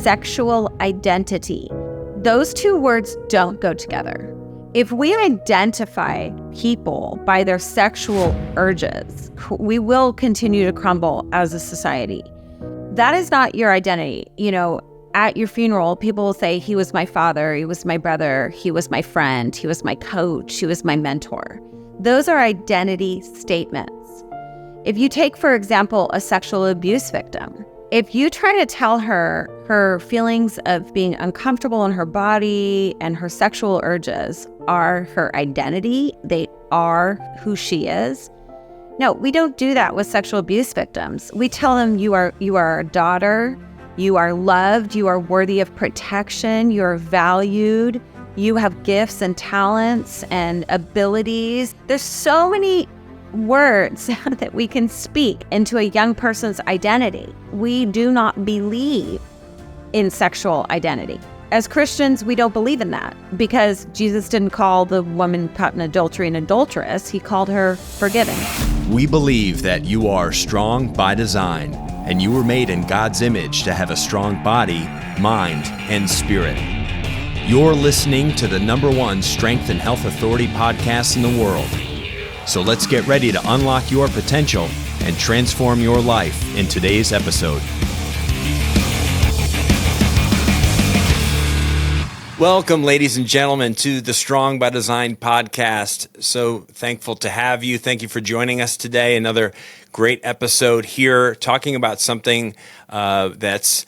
sexual identity. Those two words don't go together. If we identify people by their sexual urges, we will continue to crumble as a society. That is not your identity. At your funeral, people will say, he was my father, he was my brother, he was my friend, he was my coach, he was my mentor. Those are identity statements. If you take, for example, a sexual abuse victim, if you try to tell her her feelings of being uncomfortable in her body and her sexual urges are her identity, they are who she is. No, we don't do that with sexual abuse victims. We tell them you are a daughter, you are loved, you are worthy of protection, you are valued, you have gifts and talents and abilities. There's so many words that we can speak into a young person's identity. We do not believe in sexual identity. As Christians, we don't believe in that because Jesus didn't call the woman caught in adultery an adulteress. He called her forgiving. We believe that you are strong by design, and you were made in God's image to have a strong body, mind, and spirit. You're listening to the #1 strength and health authority podcast in the world. So let's get ready to unlock your potential and transform your life in today's episode. Welcome, ladies and gentlemen, to the Strong by Design podcast. So thankful to have you. Thank you for joining us today. Another great episode here, talking about something that's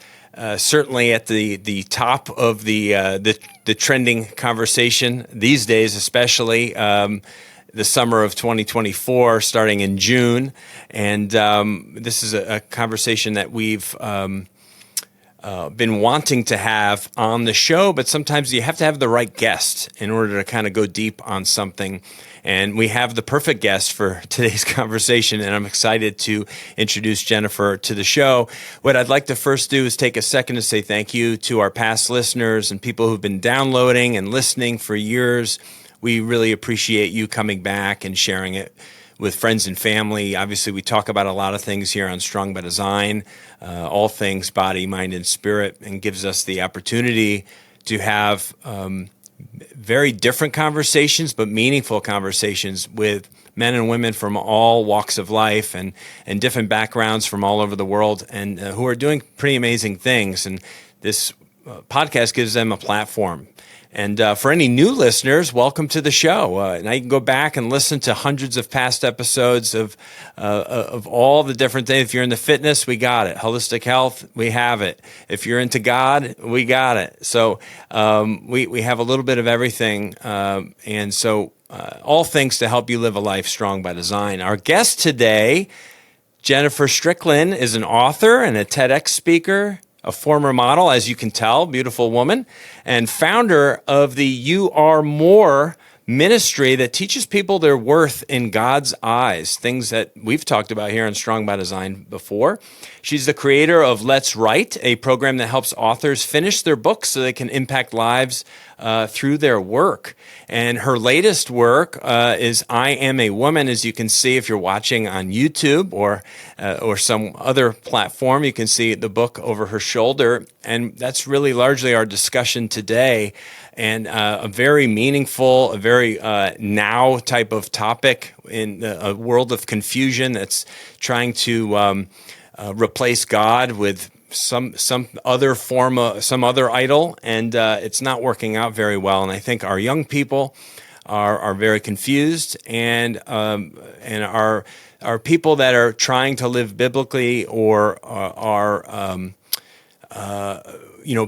certainly at the top of the trending conversation these days, especially the summer of 2024, starting in June. And this is a conversation that we've been wanting to have on the show, but sometimes you have to have the right guest in order to kind of go deep on something. And we have the perfect guest for today's conversation, and I'm excited to introduce Jennifer to the show. What I'd like to first do is take a second to say thank you to our past listeners and people who've been downloading and listening for years. We really appreciate you coming back and sharing it with friends and family. Obviously, we talk about a lot of things here on Strong by Design, all things body, mind, and spirit, and gives us the opportunity to have very different conversations, but meaningful conversations with men and women from all walks of life and different backgrounds from all over the world, and who are doing pretty amazing things. And this podcast gives them a platform. And for any new listeners, welcome to the show. Now you can go back and listen to hundreds of past episodes of all the different things. If you're into fitness, we got it. Holistic health, we have it. If you're into God, we got it. So we have a little bit of everything. And so all things to help you live a life strong by design. Our guest today, Jennifer Strickland, is an author and a TEDx speaker, a former model, as you can tell, beautiful woman, and founder of the You Are More ministry that teaches people their worth in God's eyes, things that we've talked about here on Strong by Design before. She's the creator of Let's Write, a program that helps authors finish their books so they can impact lives through their work. And her latest work is I Am a Woman, as you can see if you're watching on YouTube or some other platform. You can see the book over her shoulder. And that's really largely our discussion today. And a very meaningful, a very now type of topic in a world of confusion that's trying to replace God with some other form of some other idol, and it's not working out very well. And I think our young people are very confused, and are people that are trying to live biblically or are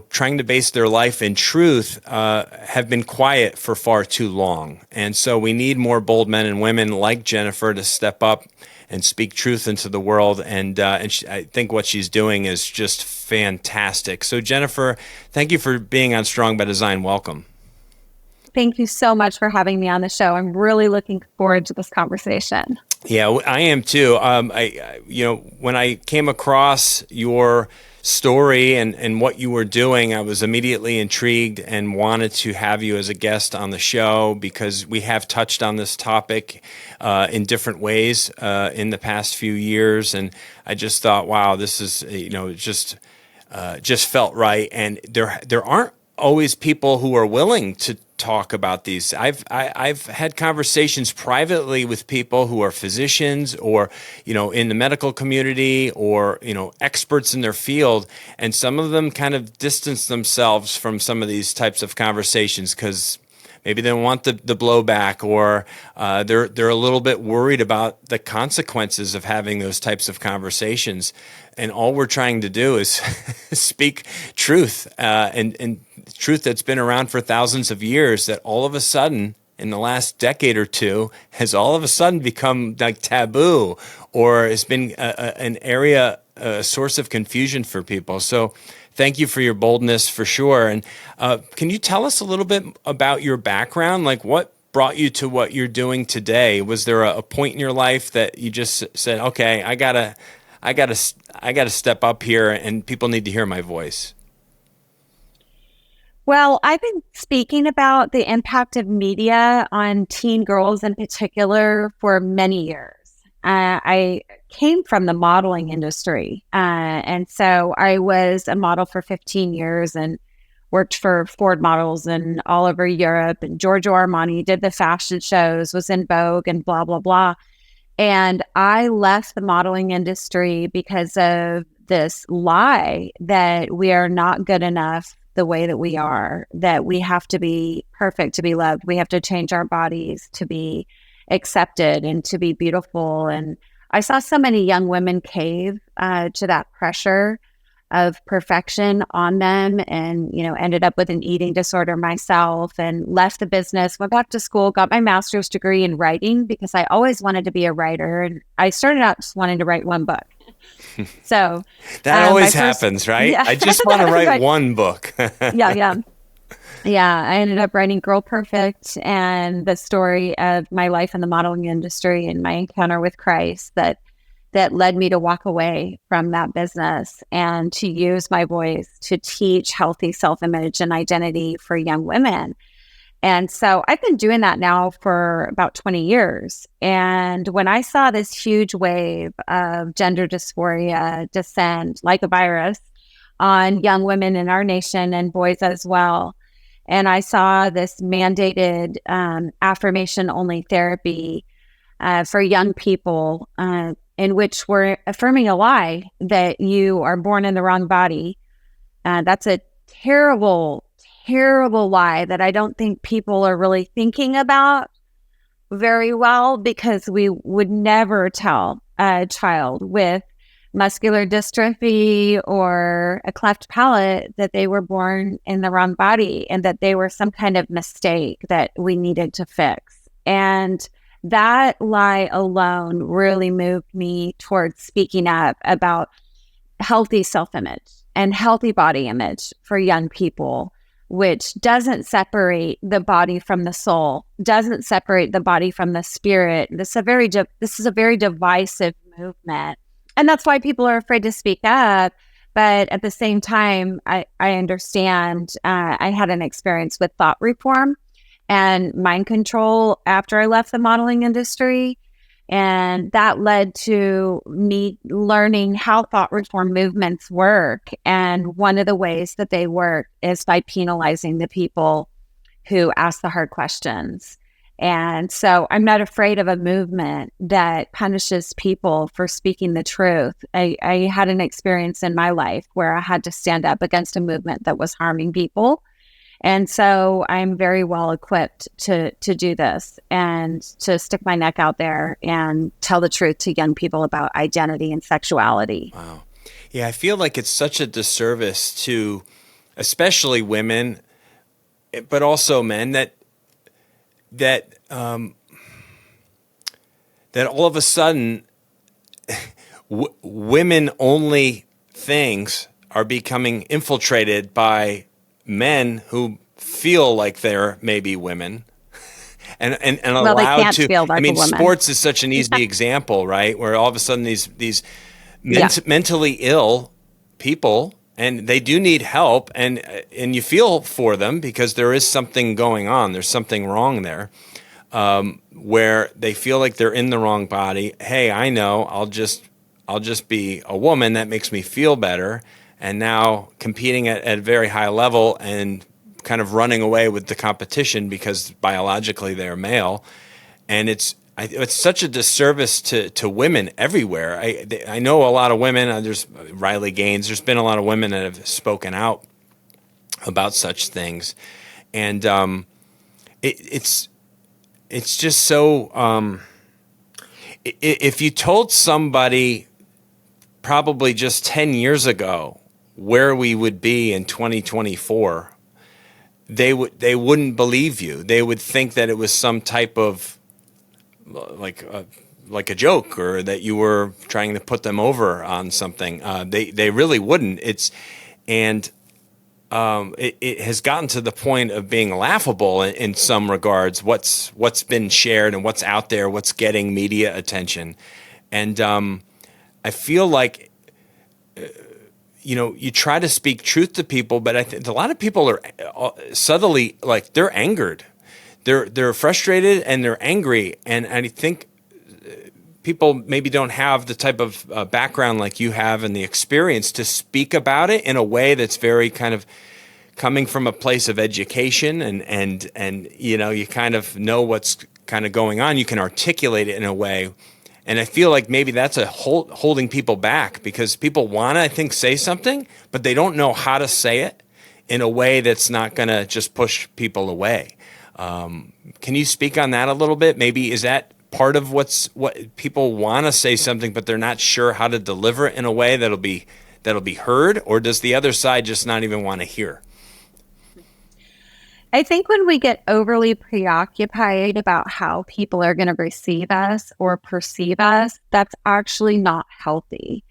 trying to base their life in truth, have been quiet for far too long. And so we need more bold men and women like Jennifer to step up and speak truth into the world. And I think what she's doing is just fantastic. So Jennifer, thank you for being on Strong by Design. Welcome. Thank you so much for having me on the show. I'm really looking forward to this conversation. Yeah, I am too. When I came across your story and what you were doing, I was immediately intrigued and wanted to have you as a guest on the show because we have touched on this topic in different ways in the past few years. And I just thought, wow, this is, just just felt right. And there aren't always people who are willing to talk about these. I've had conversations privately with people who are physicians or, in the medical community or, experts in their field. And some of them kind of distance themselves from some of these types of conversations because maybe they don't want the blowback, or they're a little bit worried about the consequences of having those types of conversations. And all we're trying to do is speak truth, and truth that's been around for thousands of years, that all of a sudden in the last decade or two has all of a sudden become like taboo, or has been an area, a source of confusion for people. So thank you for your boldness, for sure. And can you tell us a little bit about your background? Like, what brought you to what you're doing today? Was there a point in your life that you just said, okay, I gotta step up here and people need to hear my voice? Well, I've been speaking about the impact of media on teen girls in particular for many years. I came from the modeling industry. And so I was a model for 15 years and worked for Ford models and all over Europe, and Giorgio Armani, did the fashion shows, was in Vogue and blah, blah, blah. And I left the modeling industry because of this lie that we are not good enough the way that we are, that we have to be perfect to be loved. We have to change our bodies to be accepted and to be beautiful. And I saw so many young women cave to that pressure of perfection on them, and, ended up with an eating disorder myself, and left the business, went back to school, got my master's degree in writing because I always wanted to be a writer. And I started out just wanting to write one book. So that always happens, right? Yeah. I just want to write right. One book. Yeah. I ended up writing Girl Perfect, and the story of my life in the modeling industry and my encounter with Christ that led me to walk away from that business and to use my voice to teach healthy self-image and identity for young women. And so I've been doing that now for about 20 years. And when I saw this huge wave of gender dysphoria descend like a virus on young women in our nation and boys as well, and I saw this mandated affirmation-only therapy for young people in which we're affirming a lie that you are born in the wrong body. That's a terrible lie that I don't think people are really thinking about very well, because we would never tell a child with muscular dystrophy or a cleft palate that they were born in the wrong body and that they were some kind of mistake that we needed to fix. And that lie alone really moved me towards speaking up about healthy self-image and healthy body image for young people, which doesn't separate the body from the soul, doesn't separate the body from the spirit. This is a very divisive movement. And that's why people are afraid to speak up. But at the same time, I understand. I had an experience with thought reform and mind control after I left the modeling industry. And that led to me learning how thought reform movements work. And one of the ways that they work is by penalizing the people who ask the hard questions. And so I'm not afraid of a movement that punishes people for speaking the truth. I had an experience in my life where I had to stand up against a movement that was harming people. And so I'm very well equipped to do this and to stick my neck out there and tell the truth to young people about identity and sexuality. Wow. Yeah, I feel like it's such a disservice to especially women, but also men, that all of a sudden women-only things are becoming infiltrated by men who feel like they're maybe women and allowed to feel like I mean, sports is such an easy example, right? Where all of a sudden these mentally ill people, and they do need help, and you feel for them because there is something going on. There's something wrong there, where they feel like they're in the wrong body. Hey, I know, I'll just be a woman. That makes me feel better. and now competing at a very high level and kind of running away with the competition because biologically they're male. And it's such a disservice to women everywhere. I know a lot of women. There's Riley Gaines. There's been a lot of women that have spoken out about such things, and it's just so. If you told somebody probably just 10 years ago where we would be in 2024, they wouldn't believe you. They would think that it was some type of like a joke, or that you were trying to put them over on something. They really wouldn't. It has gotten to the point of being laughable in some regards. What's been shared and what's out there, what's getting media attention, and I feel like you try to speak truth to people, but I think a lot of people are subtly, like, they're angered. They're frustrated and they're angry, and I think people maybe don't have the type of background like you have and the experience to speak about it in a way that's very kind of coming from a place of education, and you kind of know what's kind of going on. You can articulate it in a way, and I feel like maybe that's holding people back, because people want to, I think, say something, but they don't know how to say it in a way that's not going to just push people away. Can you speak on that a little bit? Maybe is that part of what people want to say something, but they're not sure how to deliver it in a way that'll be heard, or does the other side just not even want to hear? I think when we get overly preoccupied about how people are going to receive us or perceive us, that's actually not healthy.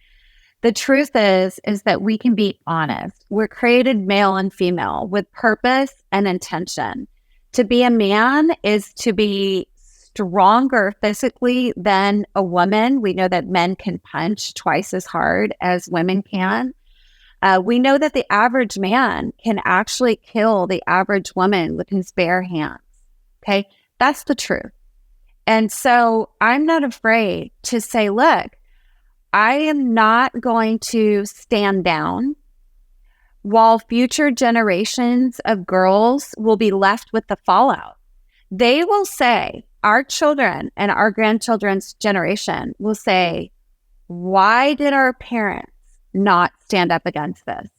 The truth is that we can be honest. We're created male and female with purpose and intention. To be a man is to be stronger physically than a woman. We know that men can punch twice as hard as women can. We know that the average man can actually kill the average woman with his bare hands. Okay, that's the truth. And so I'm not afraid to say, look, I am not going to stand down while future generations of girls will be left with the fallout. They will say, our children and our grandchildren's generation will say, why did our parents not stand up against this?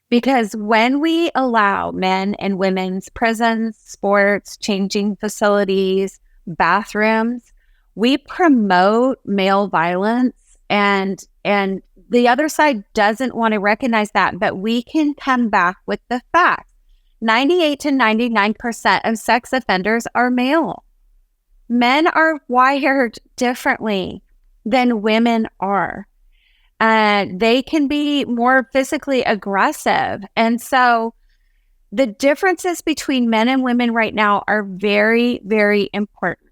Because when we allow men and women's prisons, sports, changing facilities, bathrooms, we promote male violence, and the other side doesn't want to recognize that, but we can come back with the facts. 98 to 99% of sex offenders are male. Men are wired differently than women are. They can be more physically aggressive. And so the differences between men and women right now are very, very important.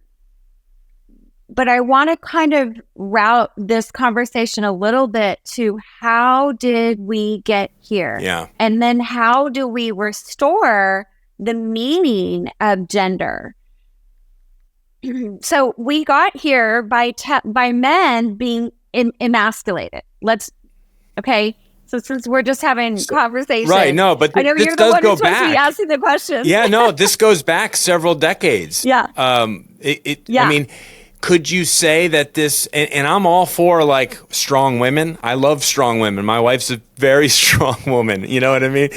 But I want to kind of route this conversation a little bit to how did we get here? Yeah. And then how do we restore the meaning of gender? So we got here by men being emasculated. Okay. So since we're just having conversation. Right, no, but I know this you're the does one go who's supposed to be back. asking the questions. Yeah, no, this goes back several decades. Yeah. I mean, could you say that this, and I'm all for like strong women. I love strong women. My wife's a very strong woman. You know what I mean?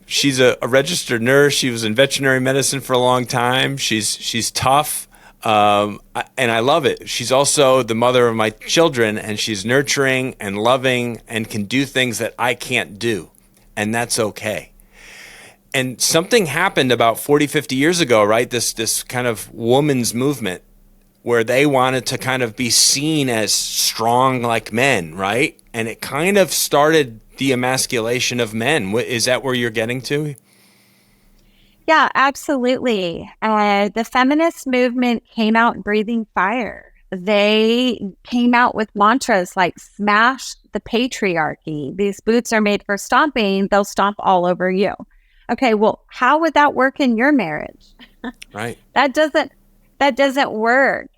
She's a registered nurse. She was in veterinary medicine for a long time. She's tough. And I love it. She's also the mother of my children, and she's nurturing and loving and can do things that I can't do. And that's okay. And something happened about 40, 50 years ago, right? This kind of woman's movement where they wanted to kind of be seen as strong like men, right? And it kind of started the emasculation of men. Is that where you're getting to? Yeah, absolutely. The feminist movement came out breathing fire. They came out with mantras like smash the patriarchy. These boots are made for stomping. They'll stomp all over you. Okay, well, how would that work in your marriage? Right. That doesn't work.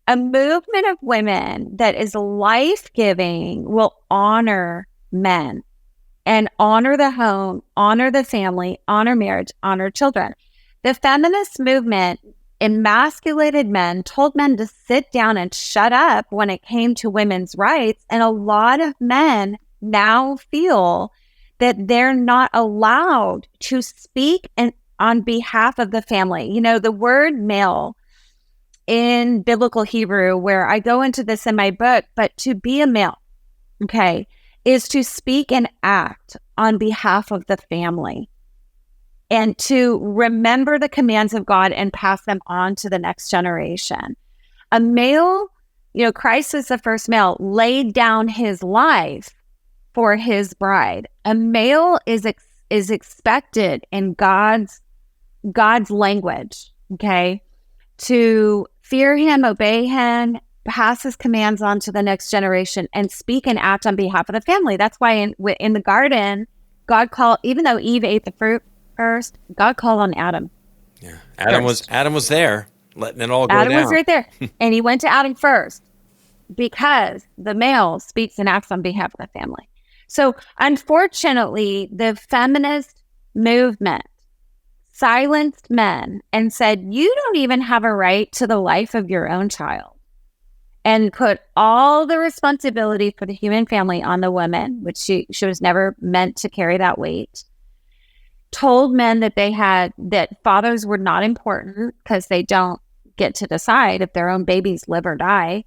A movement of women that is life-giving will honor men and honor the home, honor the family, honor marriage, honor children. The feminist movement emasculated men, told men to sit down and shut up when it came to women's rights. And a lot of men now feel that they're not allowed to speak on behalf of the family. You know, the word male in biblical Hebrew, where I go into this in my book, but to be a male, okay, is to speak and act on behalf of the family and to remember the commands of God and pass them on to the next generation. A male, you know, Christ is the first male, laid down his life for his bride. A male is expected in God's language, okay, to fear him, obey him, pass his commands on to the next generation, and speak and act on behalf of the family. That's why in the garden, God called, even though Eve ate the fruit first, God called on Adam. Yeah, Adam was there, letting it all go Adam down. was right there, and he went to Adam first because the male speaks and acts on behalf of the family. So, unfortunately, the feminist movement silenced men and said, "You don't even have a right to the life of your own child," and put all the responsibility for the human family on the woman, which she was never meant to carry that weight. Told men that fathers were not important because they don't get to decide if their own babies live or die,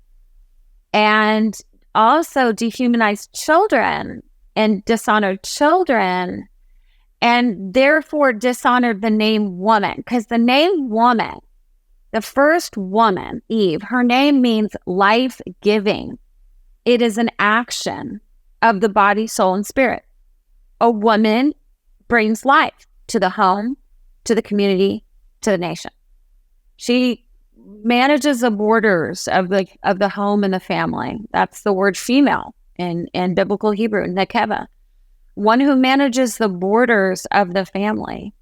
and also dehumanized children and dishonored children, and therefore dishonored the name woman, because the name woman, the first woman, Eve, her name means life-giving. It is an action of the body, soul, and spirit. A woman brings life to the home, to the community, to the nation. She manages the borders of the home and the family. That's the word female in biblical Hebrew, nekeva. One who manages the borders of the family.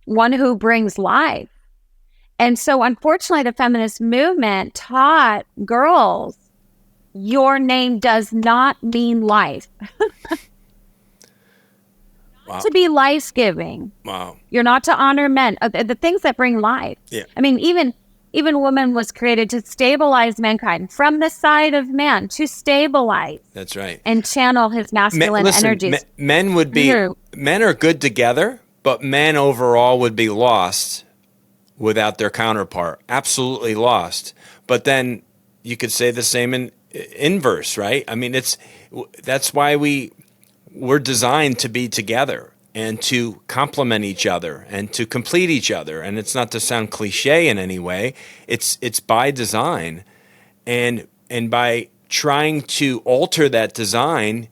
One who brings life. And so, unfortunately, the feminist movement taught girls, your name does not mean life. Wow. To be life-giving. Wow. You're not to honor men, the things that bring life. Yeah. I mean, even woman was created to stabilize mankind from the side of man, to stabilize. That's right. And channel his masculine energies. Men would be, men are good together, but men overall would be lost without their counterpart. Absolutely lost. But then you could say the same in inverse, right? I mean, that's why we're designed to be together and to complement each other and to complete each other. And it's not to sound cliche in any way. It's by design. And by trying to alter that design,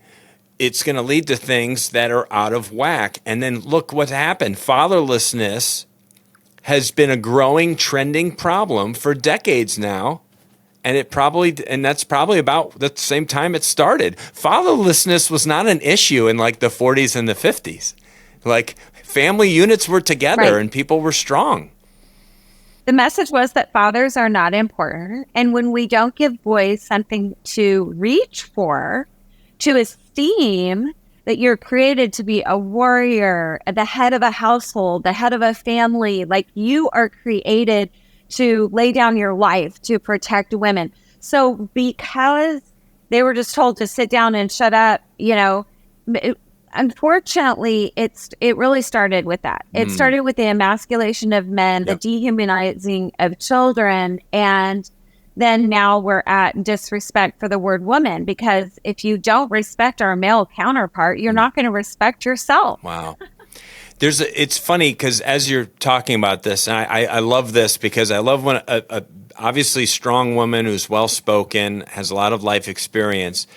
it's going to lead to things that are out of whack. And then look what's happened. Fatherlessness has been a growing, trending problem for decades now. And that's probably about the same time it started. Fatherlessness was not an issue in like the 40s and the 50s. Like family units were together and people were strong. The message was that fathers are not important. And when we don't give boys something to reach for, to esteem, that you're created to be a warrior, the head of a household, the head of a family, like you are created to lay down your life to protect women. So because they were just told to sit down and shut up, unfortunately, it really started with that. It started with the emasculation of men, the dehumanizing of children, and then now we're at disrespect for the word woman, because if you don't respect our male counterpart, you're not going to respect yourself. Wow. It's funny because as you're talking about this, and I love this because I love when a obviously strong woman who's well-spoken, has a lot of life experience,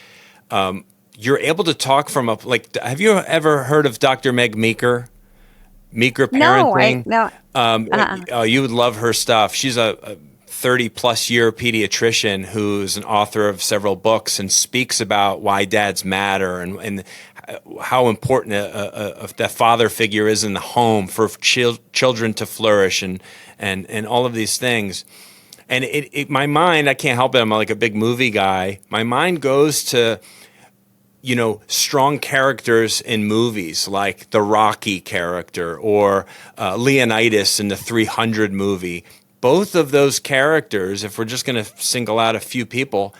you're able to talk from have you ever heard of Dr. Meg Meeker? Meeker Parenting? No. You would love her stuff. She's a 30-plus year pediatrician who's an author of several books and speaks about why dads matter and how important that father figure is in the home for children to flourish and all of these things. And my mind, I can't help it. I'm like a big movie guy. My mind goes to, strong characters in movies like the Rocky character or Leonidas in the 300 movie. Both of those characters, if we're just going to single out a few people,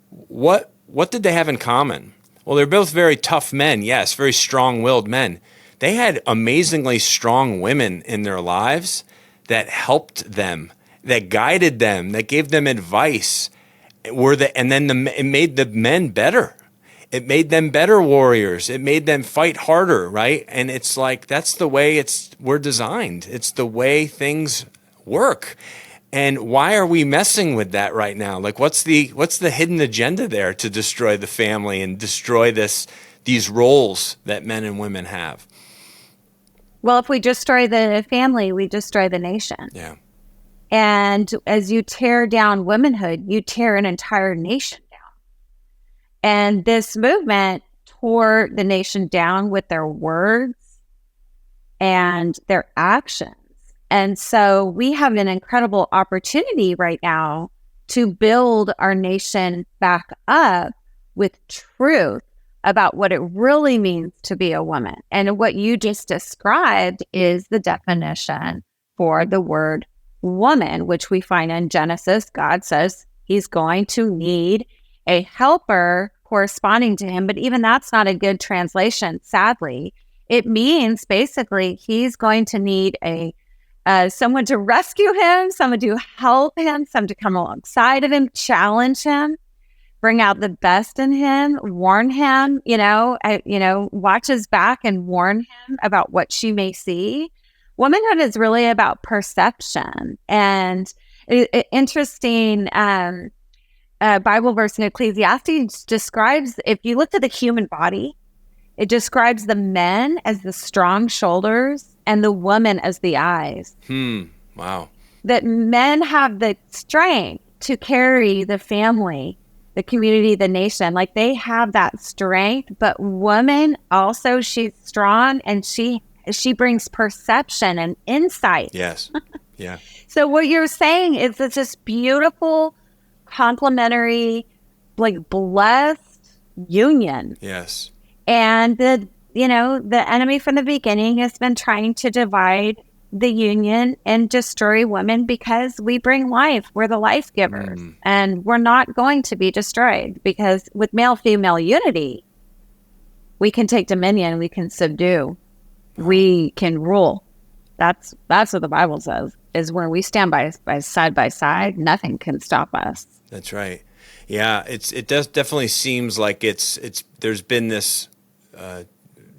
what did they have in common? Well, they're both very tough men, yes, very strong-willed men. They had amazingly strong women in their lives that helped them, that guided them, that gave them advice. It made the men better. It made them better warriors. It made them fight harder, right? And it's like that's the way we're designed. It's the way things work. And why are we messing with that right now? Like, what's the hidden agenda there to destroy the family and destroy these roles that men and women have? Well, if we destroy the family, we destroy the nation. Yeah. And as you tear down womanhood, you tear an entire nation down. And this movement tore the nation down with their words and their actions. And so we have an incredible opportunity right now to build our nation back up with truth about what it really means to be a woman. And what you just described is the definition for the word woman, which we find in Genesis. God says he's going to need a helper corresponding to him, but even that's not a good translation, sadly. It means basically he's going to need someone to rescue him, someone to help him, someone to come alongside of him, challenge him, bring out the best in him, warn him, watch his back and warn him about what she may see. Womanhood is really about perception. And interesting Bible verse in Ecclesiastes describes, if you look at the human body, it describes the men as the strong shoulders and the woman as the eyes. Wow. That men have the strength to carry the family, the community, the nation. Like they have that strength, but woman also, she's strong and she brings perception and insight. Yes. Yeah. So what you're saying is it's this beautiful, complementary, like blessed union. Yes. And the enemy from the beginning has been trying to divide the union and destroy women because we bring life. We're the life givers. And we're not going to be destroyed because with male-female unity, we can take dominion, we can subdue, we can rule. That's what the Bible says, is when we stand by side, nothing can stop us. That's right. Yeah, it does definitely seems like there's been this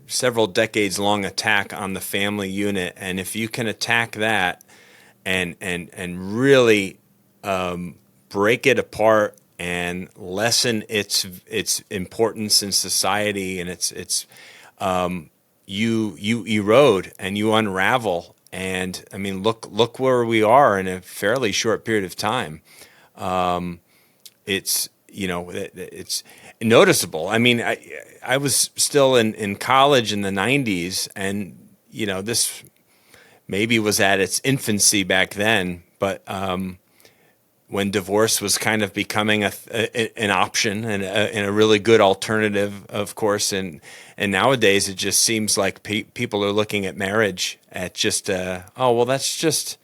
several decades long attack on the family unit, and if you can attack that and really break it apart and lessen its importance in society and its you erode and you unravel. And I mean, look where we are in a fairly short period of time. It's noticeable. I mean, I was still in college in the 90s, and this maybe was at its infancy back then, but when divorce was kind of becoming an option and a really good alternative, of course, and nowadays it just seems like people are looking at marriage at just that's just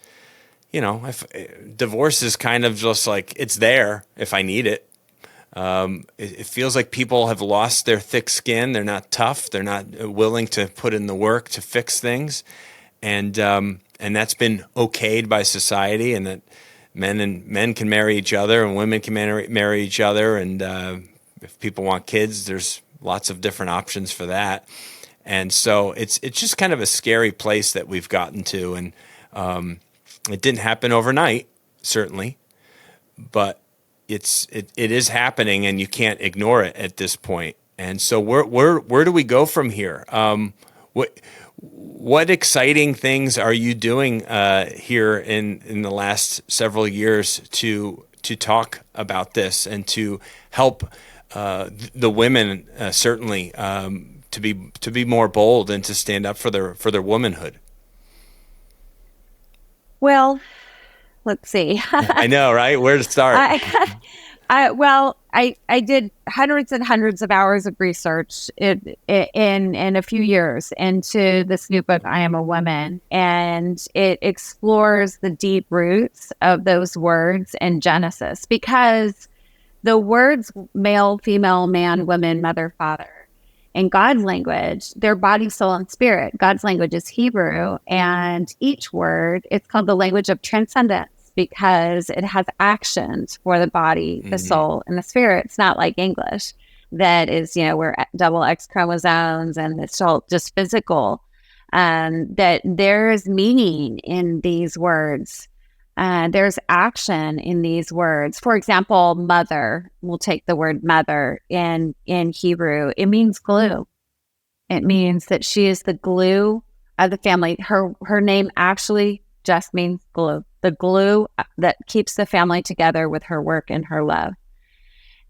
divorce is kind of just like it's there if I need it. It feels like people have lost their thick skin. They're not tough. They're not willing to put in the work to fix things, and that's been okayed by society, and that men can marry each other and women can marry each other, and if people want kids, there's lots of different options for that. And so it's just kind of a scary place that we've gotten to, and it didn't happen overnight, certainly, but it is happening, and you can't ignore it at this point. And so where do we go from here? What exciting things are you doing here in the last several years to talk about this and to help the women certainly to be more bold and to stand up for their womanhood? Well, let's see. I know, right? Where to start? I did hundreds and hundreds of hours of research in a few years into this new book, I Am a Woman, and it explores the deep roots of those words in Genesis, because the words male, female, man, woman, mother, father, in God's language, they're body, soul, and spirit. God's language is Hebrew, and each word, it's called the language of transcendence, because it has actions for the body, the soul, and the spirit. It's not like English that is, we're double X chromosomes and it's all just physical. That there's meaning in these words. There's action in these words. For example, mother, we'll take the word mother in Hebrew. It means glue. It means that she is the glue of the family. Her name actually just means glue. The glue that keeps the family together with her work and her love.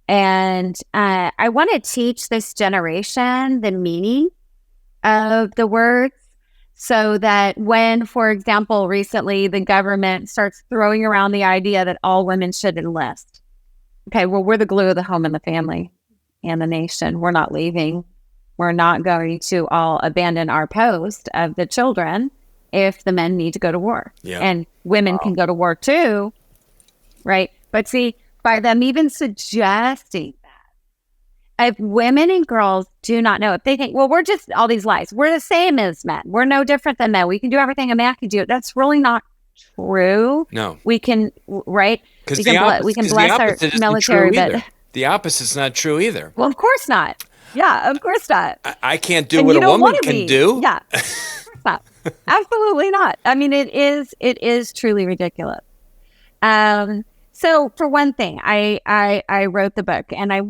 And I want to teach this generation the meaning of the words, so that when, for example, recently the government starts throwing around the idea that all women should enlist. Okay, well, we're the glue of the home and the family and the nation. We're not leaving. We're not going to all abandon our post of the children if the men need to go to war. Yeah. And women can go to war too, right? But see, by them even suggesting that, if women and girls do not know, if they think, well, we're just all these lies, we're the same as men, we're no different than men, we can do everything a man can do, that's really not true. No. We can, right? Because we can bless our military, but the opposite's not true either. Well, of course not. Yeah, of course not. I can't do what a woman can do. Yeah, of course not. Absolutely not. I mean, it is truly ridiculous. So for one thing, I wrote the book, and I'm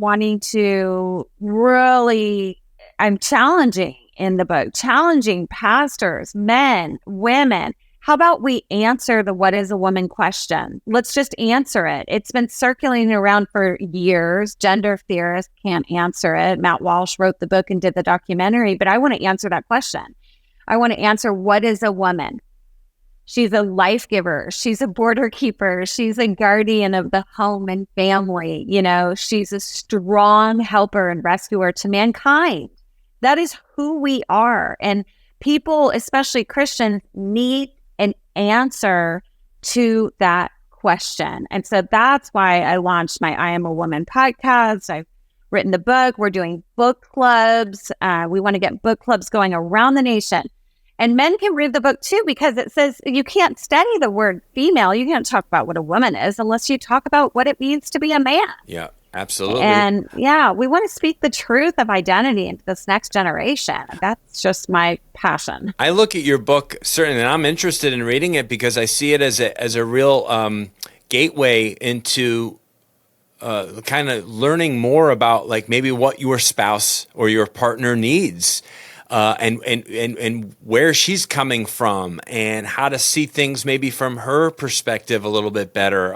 challenging in the book, challenging pastors, men, women. How about we answer the what is a woman question? Let's just answer it. It's been circulating around for years. Gender theorists can't answer it. Matt Walsh wrote the book and did the documentary, but I want to answer that question. I want to answer, what is a woman? She's a life giver. She's a border keeper. She's a guardian of the home and family. She's a strong helper and rescuer to mankind. That is who we are. And people, especially Christians, need an answer to that question. And so that's why I launched my I Am a Woman podcast. I've written the book. We're doing book clubs. We want to get book clubs going around the nation. And men can read the book too, because it says you can't study the word female. You can't talk about what a woman is unless you talk about what it means to be a man. Yeah, absolutely. And yeah, we want to speak the truth of identity into this next generation. That's just my passion. I look at your book, certainly, and I'm interested in reading it because I see it as a real gateway into kind of learning more about, like, maybe what your spouse or your partner needs. And where she's coming from, and how to see things maybe from her perspective a little bit better.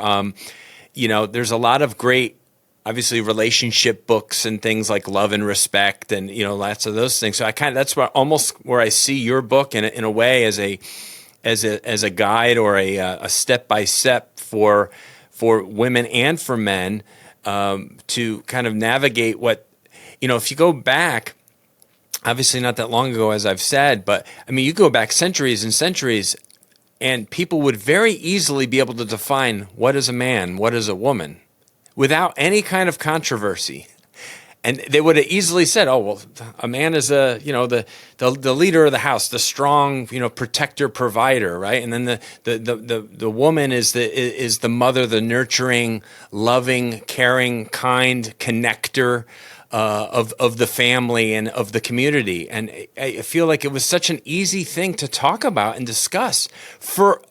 There's a lot of great, obviously, relationship books and things like Love and Respect, and lots of those things. So that's almost where I see your book in a way as a guide or a step by step for women and for men to kind of navigate what if you go back. Obviously not that long ago, as I've said, but I mean, you go back centuries and centuries, and people would very easily be able to define what is a man, what is a woman, without any kind of controversy. And they would have easily said, "Oh, well, a man is the leader of the house, the strong, protector, provider, right? And then the woman is the mother, the nurturing, loving, caring, kind connector." Of the family and of the community. And I feel like it was such an easy thing to talk about and discuss for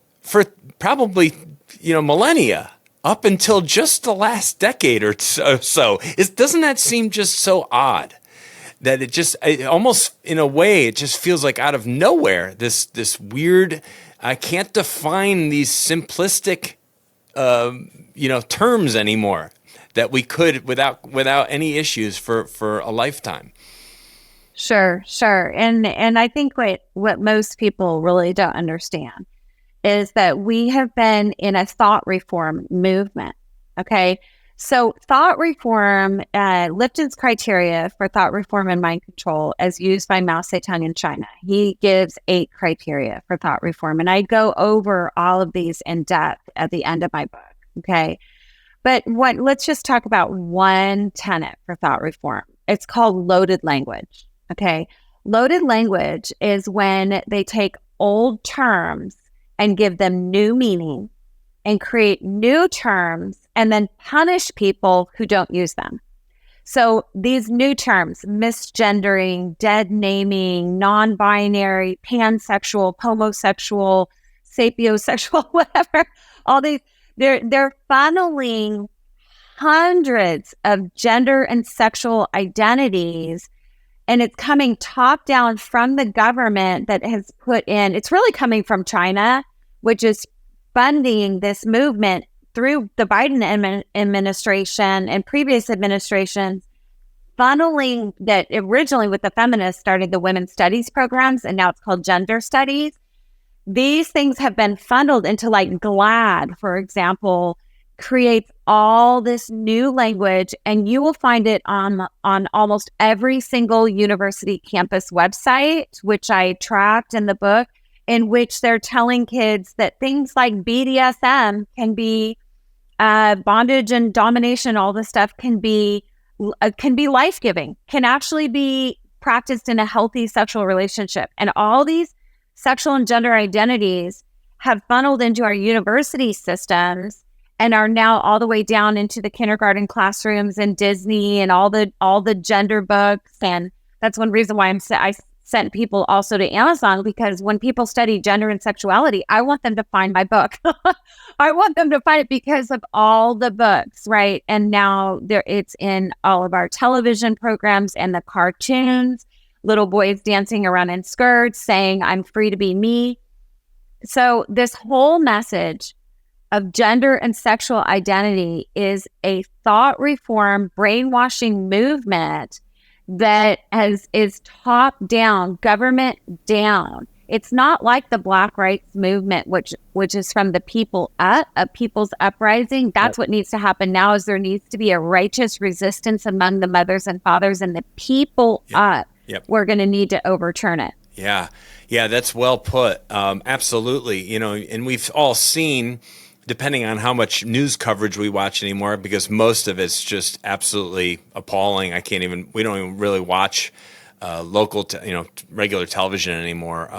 probably, millennia, up until just the last decade or so. Doesn't that seem just so odd? That it almost, in a way, it just feels like out of nowhere, this weird, I can't define these simplistic, terms anymore, that we could without any issues for a lifetime. Sure. And I think what most people really don't understand is that we have been in a thought reform movement. Okay. So thought reform, Lipton's criteria for thought reform and mind control as used by Mao Zedong in China. He gives 8 criteria for thought reform. And I go over all of these in depth at the end of my book. Okay. But let's just talk about one tenet for thought reform. It's called loaded language. Okay. Loaded language is when they take old terms and give them new meaning and create new terms and then punish people who don't use them. So these new terms, misgendering, dead naming, non-binary, pansexual, homosexual, sapiosexual, whatever, all these, they're funneling hundreds of gender and sexual identities, and it's coming top down from the government that has put in, it's really coming from China, which is funding this movement through the Biden administration and previous administrations, funneling that originally with the feminists started the women's studies programs, and now it's called gender studies. These things have been funneled into, like, GLAAD, for example, creates all this new language, and you will find it on almost every single university campus website, which I tracked in the book, in which they're telling kids that things like BDSM can be bondage and domination, all this stuff can be life-giving, can actually be practiced in a healthy sexual relationship. And all these sexual and gender identities have funneled into our university systems and are now all the way down into the kindergarten classrooms and Disney and all the gender books. And that's one reason why I sent people also to Amazon, because when people study gender and sexuality, I want them to find my book. I want them to find it because of all the books, right? And now it's in all of our television programs and the cartoons, little boys dancing around in skirts saying, I'm free to be me. So this whole message of gender and sexual identity is a thought reform brainwashing movement that is top down, government down. It's not like the Black rights movement, which is from the people up, a people's uprising. That's what needs to happen now, is there needs to be a righteous resistance among the mothers and fathers and the people up. We're going to need to overturn it. Yeah, that's well put. Absolutely. And we've all seen, depending on how much news coverage we watch anymore, because most of it's just absolutely appalling. We don't even really watch local, regular television anymore.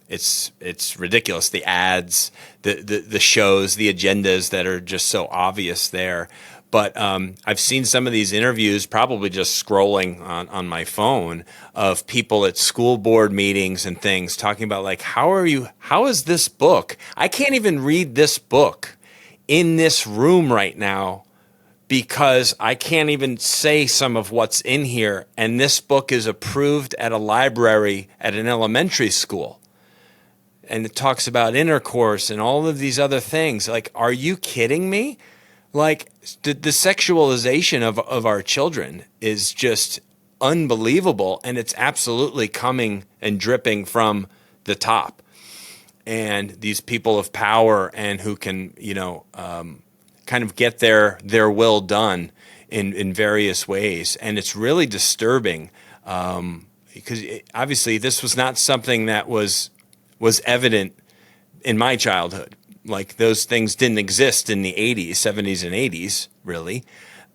It's ridiculous. The ads, the shows, the agendas that are just so obvious there. But I've seen some of these interviews, probably just scrolling on my phone, of people at school board meetings and things talking about, like, how is this book? I can't even read this book in this room right now because I can't even say some of what's in here. And this book is approved at a library at an elementary school. And it talks about intercourse and all of these other things. Like, are you kidding me? Like, the sexualization of our children is just unbelievable, and it's absolutely coming and dripping from the top. And these people of power and who can, kind of get their will done in various ways. And it's really disturbing because obviously this was not something that was evident in my childhood. Like, those things didn't exist in the 80s, 70s, and 80s, really.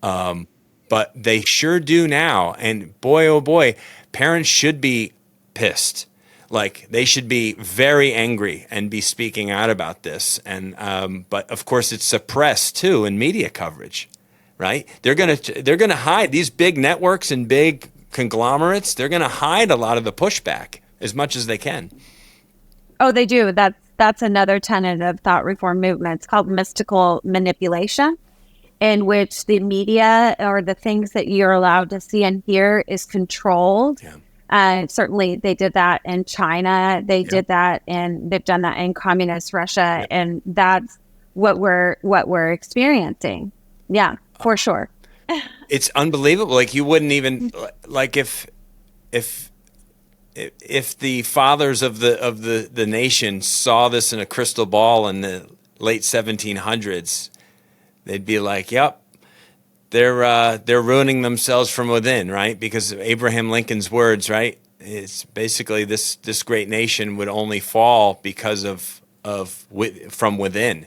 But they sure do now. And boy, oh boy, parents should be pissed. Like, they should be very angry and be speaking out about this. And but of course, it's suppressed too in media coverage, right? They're gonna hide these big networks and big conglomerates. They're gonna hide a lot of the pushback as much as they can. Oh, they do. That's another tenet of thought reform movement. It's called mystical manipulation, in which the media or the things that you're allowed to see and hear is controlled. Certainly, they did that in China. They did that, and they've done that in communist Russia, and that's what we're experiencing. Yeah, for sure. It's unbelievable. Like, you wouldn't even like if the fathers of the nation saw this in a crystal ball in the late 1700s, they'd be like, "Yep, they're ruining themselves from within, right? Because of Abraham Lincoln's words, right? It's basically this great nation would only fall because of from within.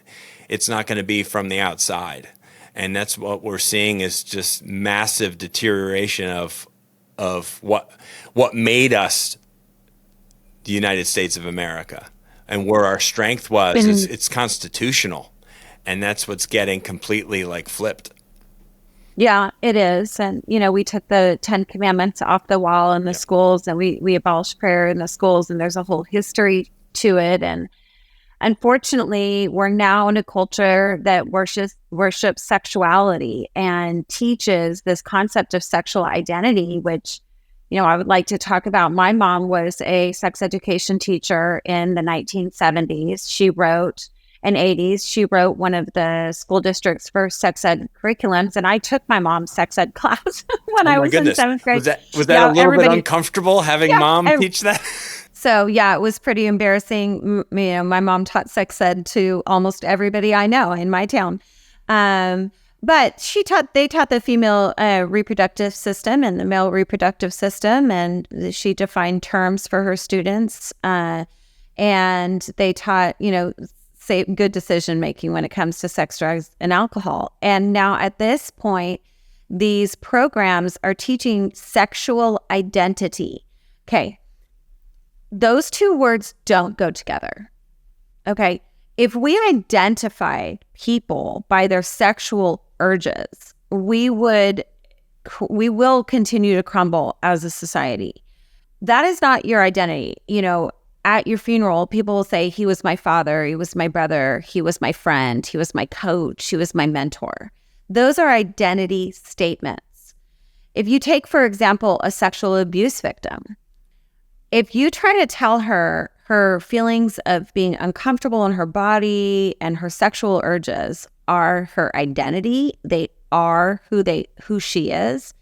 It's not going to be from the outside, and that's what we're seeing is just massive deterioration of what made us the United States of America, and where our strength was. It's constitutional, and that's what's getting completely like flipped. Yeah, it is. And, we took the 10 Commandments off the wall in the schools, and we abolished prayer in the schools, and there's a whole history to it. And unfortunately, we're now in a culture that worships sexuality and teaches this concept of sexual identity, which, I would like to talk about. My mom was a sex education teacher in the 1970s. And 80s, she wrote one of the school district's first sex ed curriculums, and I took my mom's sex ed class when I was in 7th grade. Was that a little bit uncomfortable having mom teach that? So yeah, it was pretty embarrassing. My mom taught sex ed to almost everybody I know in my town, but they taught the female reproductive system and the male reproductive system, and she defined terms for her students, and they taught good decision making when it comes to sex, drugs, and alcohol. And now at this point, these programs are teaching sexual identity. Okay. Those two words don't go together. Okay. If we identify people by their sexual urges, we will continue to crumble as a society. That is not your identity. At your funeral, people will say, he was my father, he was my brother, he was my friend, he was my coach, he was my mentor. Those are identity statements. If you take, for example, a sexual abuse victim, if you try to tell her feelings of being uncomfortable in her body and her sexual urges are her identity, they are who she is.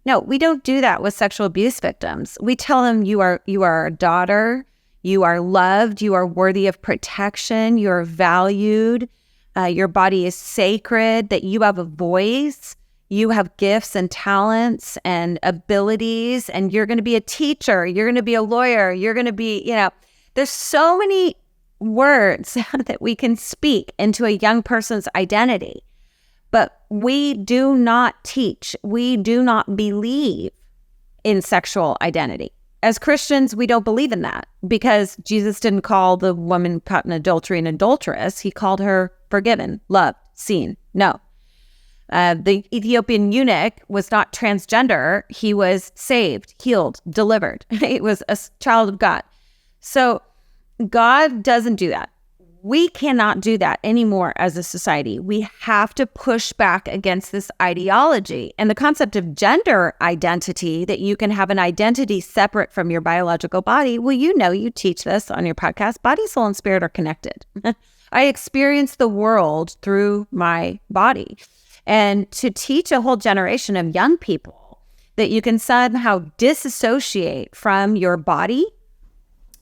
No, we don't do that with sexual abuse victims. We tell them you are a daughter, you are loved, you are worthy of protection, you're valued, your body is sacred, that you have a voice, you have gifts and talents and abilities, and you're going to be a teacher, you're going to be a lawyer, you're going to be, there's so many words that we can speak into a young person's identity. But we do not teach, we do not believe in sexual identity. As Christians, we don't believe in that because Jesus didn't call the woman caught in adultery an adulteress. He called her forgiven, loved, seen. No. The Ethiopian eunuch was not transgender. He was saved, healed, delivered. He was a child of God. So God doesn't do that. We cannot do that anymore as a society. We have to push back against this ideology and the concept of gender identity, that you can have an identity separate from your biological body. Well, you teach this on your podcast. Body, soul, and spirit are connected. I experience the world through my body. And to teach a whole generation of young people that you can somehow disassociate from your body,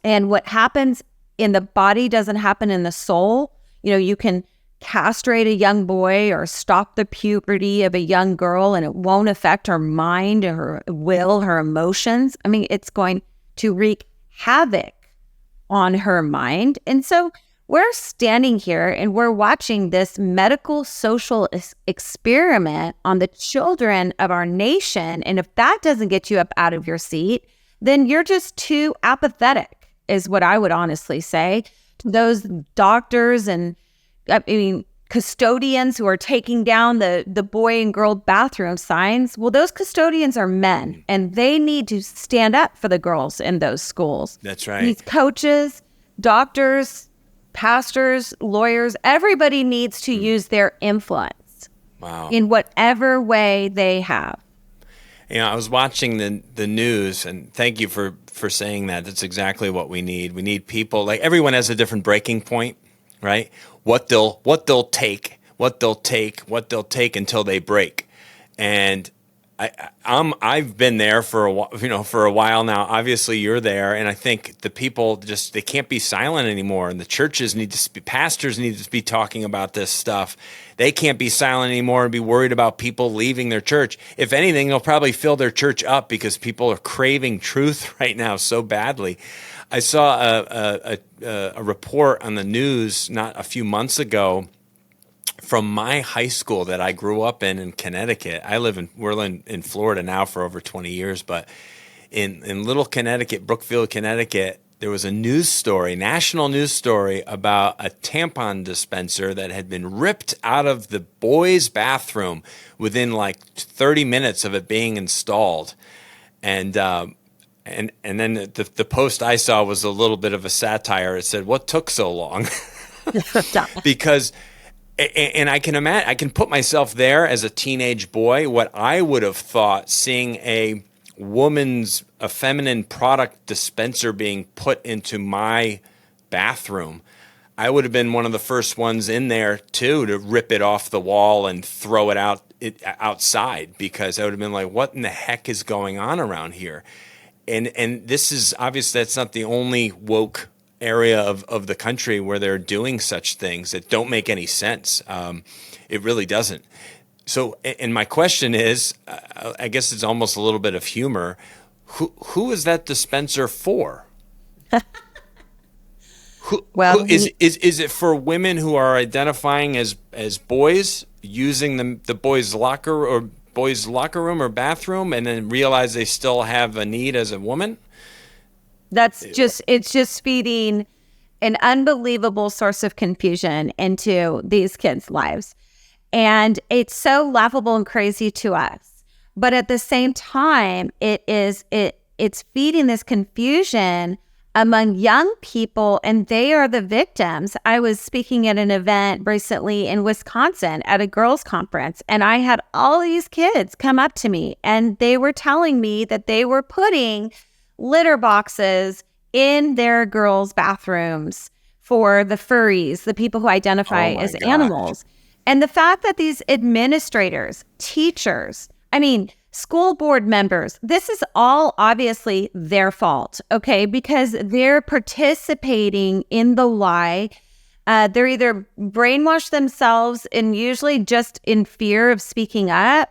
and what happens in the body doesn't happen in the soul. You can castrate a young boy or stop the puberty of a young girl, and it won't affect her mind or her will, her emotions. I mean, it's going to wreak havoc on her mind. And so we're standing here and we're watching this medical social experiment on the children of our nation. And if that doesn't get you up out of your seat, then you're just too apathetic, is what I would honestly say. Those doctors and custodians who are taking down the boy and girl bathroom signs, well, those custodians are men, and they need to stand up for the girls in those schools. That's right. These coaches, doctors, pastors, lawyers, everybody needs to use their influence in whatever way they have. I was watching the news, and thank you for saying that. That's exactly what we need. We need people, like, everyone has a different breaking point, right? What they'll take until they break. And I've been there for a while now. Obviously, you're there, and I think the people they can't be silent anymore. And the churches pastors need to be talking about this stuff. They can't be silent anymore and be worried about people leaving their church. If anything, they'll probably fill their church up because people are craving truth right now so badly. I saw a report on the news not a few months ago from my high school that I grew up in Connecticut. We're in Florida now for over 20 years, but in little Connecticut, Brookfield, Connecticut, there was a national news story about a tampon dispenser that had been ripped out of the boys' bathroom within like 30 minutes of it being installed. And then the post I saw was a little bit of a satire. It said, "What took so long?" Because and I can put myself there as a teenage boy, what I would have thought seeing a feminine product dispenser being put into my bathroom. I would have been one of the first ones in there too to rip it off the wall and throw it outside, because I would have been like, what in the heck is going on around here? And this is obvious that's not the only woke area of the country where they're doing such things that don't make any sense. It really doesn't. So, and my question is, I guess it's almost a little bit of humor. Who is that dispenser for? Is it for women who are identifying as boys, using the boys' locker room or bathroom, and then realize they still have a need as a woman? It's just feeding an unbelievable source of confusion into these kids' lives. And it's so laughable and crazy to us. But at the same time, it's feeding this confusion among young people, and they are the victims. I was speaking at an event recently in Wisconsin at a girls' conference, and I had all these kids come up to me, and they were telling me that they were putting litter boxes in their girls' bathrooms for the furries, the people who identify as animals. And the fact that these administrators, teachers, school board members, this is all obviously their fault, okay? Because they're participating in the lie. They're either brainwashed themselves and usually just in fear of speaking up,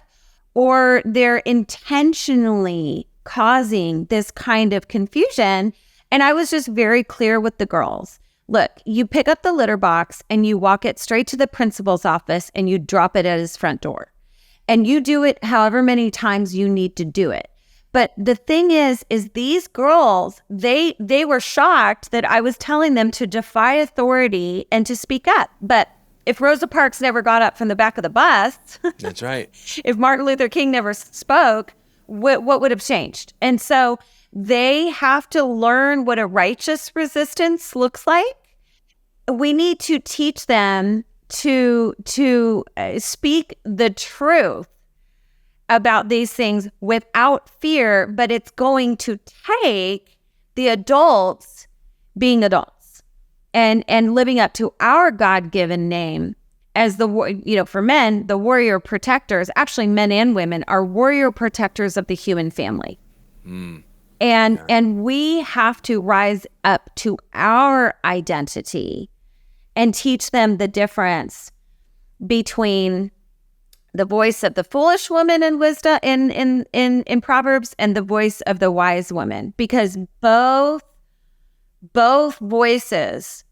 or they're intentionally causing this kind of confusion. And I was just very clear with the girls. Look, you pick up the litter box and you walk it straight to the principal's office and you drop it at his front door. And you do it however many times you need to do it. But the thing is these girls, they were shocked that I was telling them to defy authority and to speak up. But if Rosa Parks never got up from the back of the bus, that's right. If Martin Luther King never spoke, what would have changed? And so they have to learn what a righteous resistance looks like. We need to teach them to speak the truth about these things without fear, but it's going to take the adults being adults and living up to our God-given name as for men, the warrior protectors. Actually, men and women are warrior protectors of the human family. And we have to rise up to our identity and teach them the difference between the voice of the foolish woman in wisdom in Proverbs and the voice of the wise woman, because both voices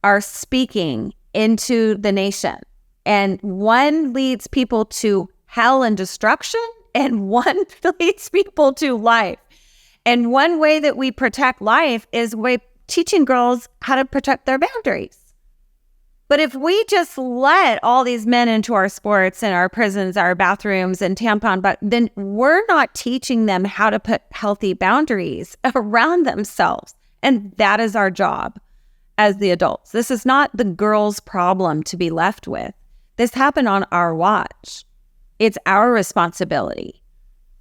are speaking into the nation, and one leads people to hell and destruction, and one leads people to life. And one way that we protect life is by teaching girls how to protect their boundaries. But if we just let all these men into our sports and our prisons, our bathrooms and but then we're not teaching them how to put healthy boundaries around themselves. And that is our job as the adults. This is not the girls' problem to be left with. This happened on our watch. It's our responsibility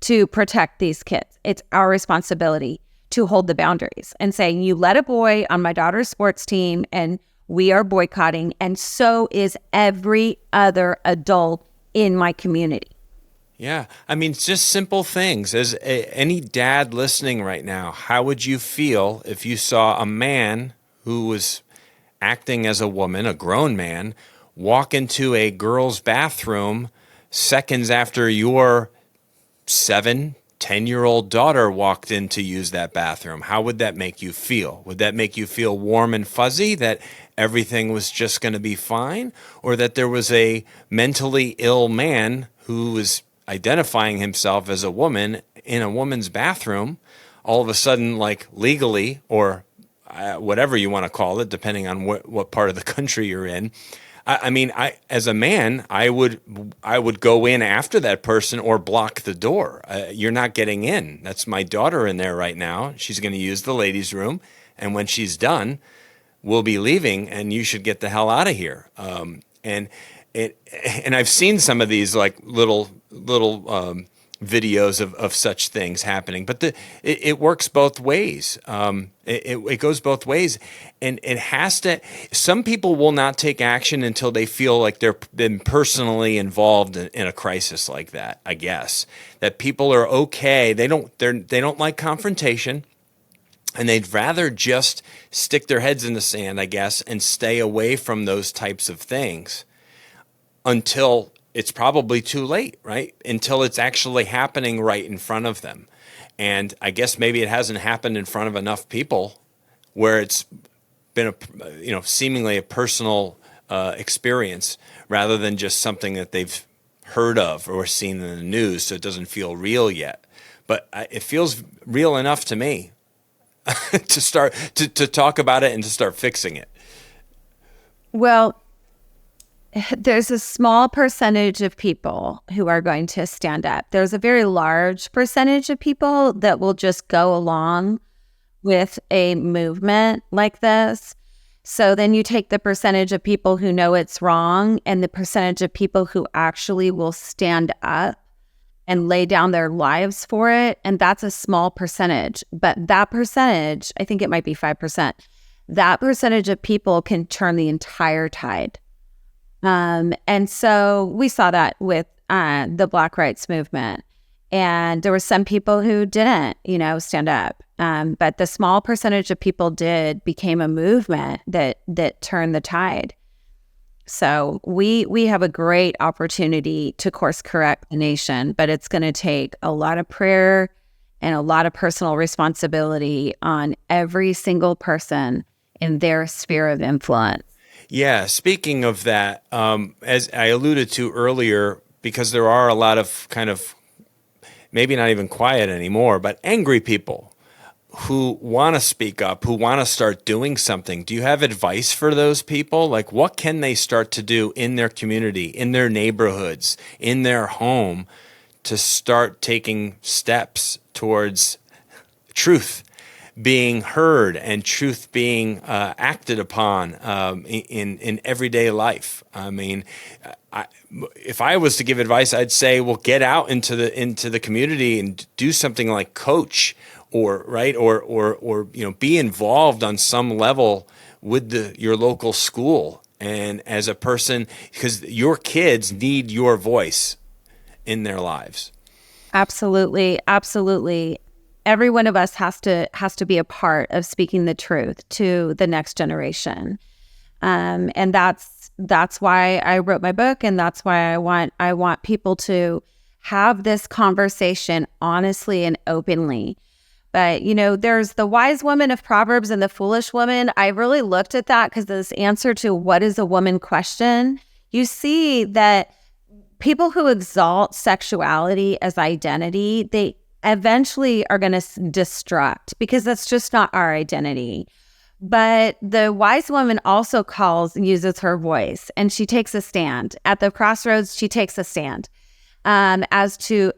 to protect these kids. It's our responsibility to hold the boundaries and saying, you let a boy on my daughter's sports team and we are boycotting, and so is every other adult in my community. Yeah. I mean, it's just simple things. Any dad listening right now, how would you feel if you saw a man who was acting as a woman, a grown man, walk into a girl's bathroom seconds after your 7, 10-year-old daughter walked in to use that bathroom? How would that make you feel? Would that make you feel warm and fuzzy that everything was just going to be fine? Or that there was a mentally ill man who was identifying himself as a woman in a woman's bathroom, all of a sudden, like legally, or whatever you want to call it, depending on what part of the country you're in. I mean, as a man, I would go in after that person or block the door. You're not getting in. That's my daughter in there right now. She's going to use the ladies' room, and when she's done, we'll be leaving, and you should get the hell out of here. And I've seen some of these like little videos of such things happening, but it works both ways. It goes both ways, and it has to. Some people will not take action until they feel like they've been personally involved in a crisis like that. I guess that people are okay. They don't like confrontation, and they'd rather just stick their heads in the sand, I guess, and stay away from those types of things until it's probably too late, right? Until it's actually happening right in front of them. And I guess maybe it hasn't happened in front of enough people where it's been seemingly a personal experience rather than just something that they've heard of or seen in the news, so it doesn't feel real yet. But it feels real enough to me to start to talk about it and to start fixing it. Well, there's a small percentage of people who are going to stand up. There's a very large percentage of people that will just go along with a movement like this. So then you take the percentage of people who know it's wrong and the percentage of people who actually will stand up and lay down their lives for it. And that's a small percentage. But that percentage, I think it might be 5%, that percentage of people can turn the entire tide. And so we saw that with the Black rights movement. And there were some people who didn't, stand up. But the small percentage of people became a movement that turned the tide. So we have a great opportunity to course correct the nation, but it's going to take a lot of prayer and a lot of personal responsibility on every single person in their sphere of influence. Yeah, speaking of that, as I alluded to earlier, because there are a lot of kind of maybe not even quiet anymore, but angry people who want to speak up, who want to start doing something. Do you have advice for those people? Like, what can they start to do in their community, in their neighborhoods, in their home to start taking steps towards truth being heard and truth being acted upon in everyday life? I mean, if I was to give advice, I'd say, well, get out into the community and do something like coach or be involved on some level with your local school. And as a person, because your kids need your voice in their lives. Absolutely. Absolutely. Every one of us has to be a part of speaking the truth to the next generation. And that's why I wrote my book, and that's why I want people to have this conversation honestly and openly. But, there's the wise woman of Proverbs and the foolish woman. I really looked at that because this answer to what is a woman question, you see that people who exalt sexuality as identity, they eventually are going to destruct because that's just not our identity. But the wise woman also uses her voice, and she takes a stand. At the crossroads, she takes a stand as to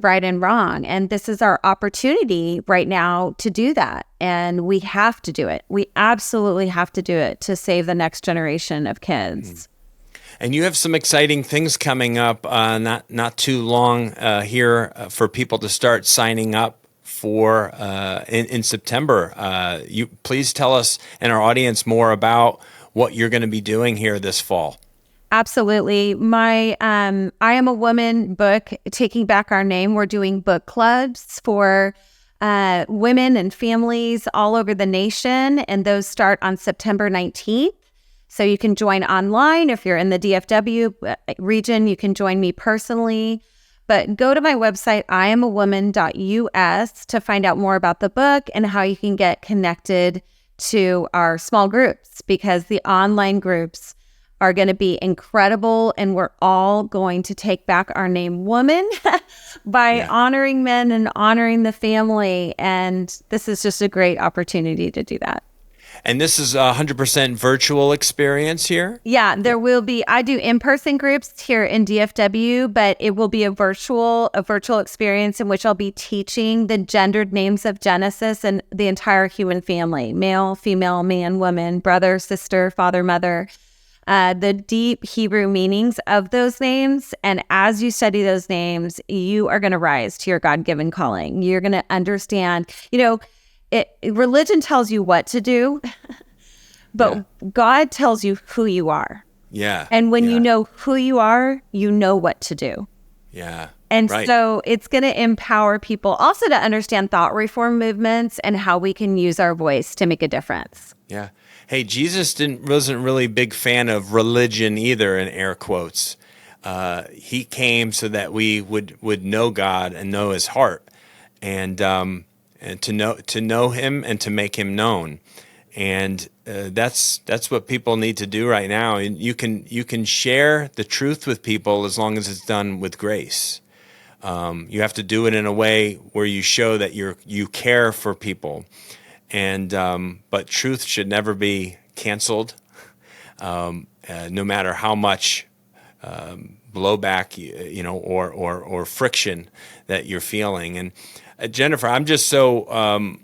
right and wrong. And this is our opportunity right now to do that. And we have to do it. We absolutely have to do it to save the next generation of kids. And you have some exciting things coming up not too long here for people to start signing up for in September. You please tell us and our audience more about what you're going to be doing here this fall. Absolutely. My I Am a Woman book, Taking Back Our Name, we're doing book clubs for women and families all over the nation, and those start on September 19th. So you can join online. If you're in the DFW region, you can join me personally. But go to my website, iamawoman.us, to find out more about the book and how you can get connected to our small groups, because the online groups are going to be incredible, and we're all going to take back our name woman by honoring men and honoring the family. And this is just a great opportunity to do that. And this is a 100% virtual experience here? Yeah, there will be. I do in-person groups here in DFW, but it will be a virtual experience in which I'll be teaching the gendered names of Genesis and the entire human family: male, female, man, woman, brother, sister, father, mother. The deep Hebrew meanings of those names. And as you study those names, you are going to rise to your God-given calling. You're going to understand, religion tells you what to do, but God tells you who you are. Yeah. And when you know who you are, you know what to do. Yeah. And so it's going to empower people also to understand thought reform movements and how we can use our voice to make a difference. Yeah. Hey, Jesus wasn't really a big fan of religion either, in air quotes. He came so that we would know God and know His heart, and to know Him and to make Him known. And that's what people need to do right now. And you can share the truth with people as long as it's done with grace. You have to do it in a way where you show that you care for people. And but truth should never be canceled, no matter how much blowback, or friction that you're feeling. And Jennifer, I'm just so.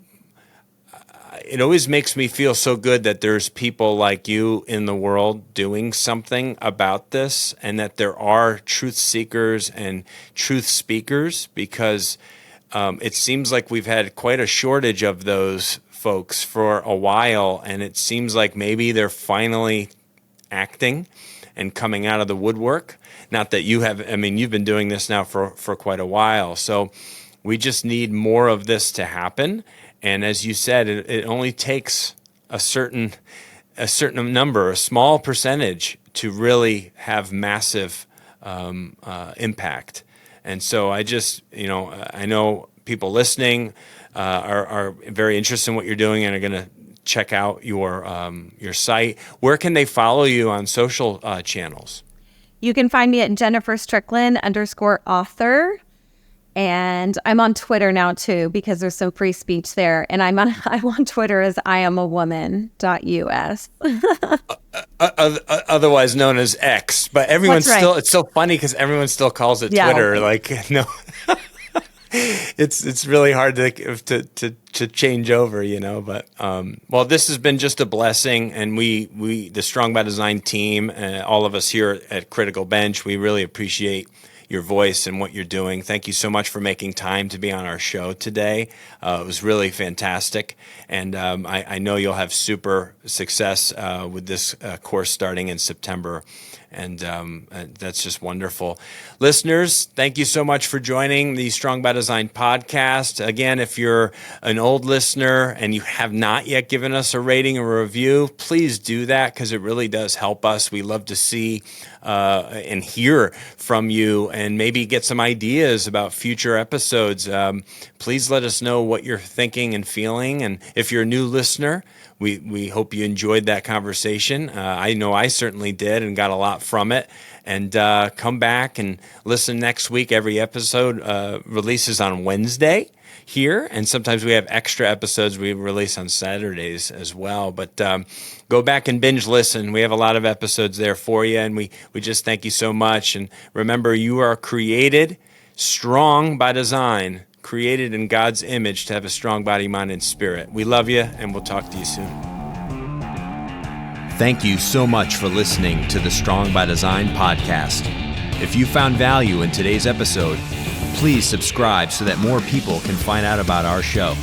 It always makes me feel so good that there's people like you in the world doing something about this, and that there are truth seekers and truth speakers, because it seems like we've had quite a shortage of those folks for a while, and it seems like maybe they're finally acting and coming out of the woodwork. Not that you have, you've been doing this now for quite a while, so we just need more of this to happen. And as you said, it only takes a certain number, a small percentage, to really have massive impact. And so I just, I know people listening are very interested in what you're doing and are going to check out your site. Where can they follow you on social channels? You can find me at Jennifer Strickland _author. And I'm on Twitter now too, because there's some free speech there. And I'm on Twitter as iamawoman.us. Otherwise known as X. But everyone's still, it's so funny because everyone still calls it Twitter. Yeah. Like, no. It's really hard to change over, but well, this has been just a blessing, and we the Strong by Design team, all of us here at Critical Bench, we really appreciate your voice and what you're doing. Thank you so much for making time to be on our show today. It was really fantastic, and I know you'll have super success with this course starting in September. And that's just wonderful. Listeners, thank you so much for joining the Strong by Design podcast. Again, if you're an old listener and you have not yet given us a rating or a review, please do that, because it really does help us. We love to see and hear from you, and maybe get some ideas about future episodes. Please let us know what you're thinking and feeling. And if you're a new listener, we hope you enjoyed that conversation. I know I certainly did, and got a lot from it. And come back and listen next week. Every episode releases on Wednesday here, and sometimes we have extra episodes we release on Saturdays as well. But go back and binge listen. We have a lot of episodes there for you, and we just thank you so much. And remember, you are created strong by design, created in God's image to have a strong body, mind, and spirit. We love you, and we'll talk to you soon. Thank you so much for listening to the Strong by Design podcast. If you found value in today's episode, please subscribe so that more people can find out about our show.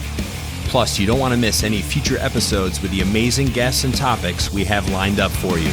Plus, you don't want to miss any future episodes with the amazing guests and topics we have lined up for you.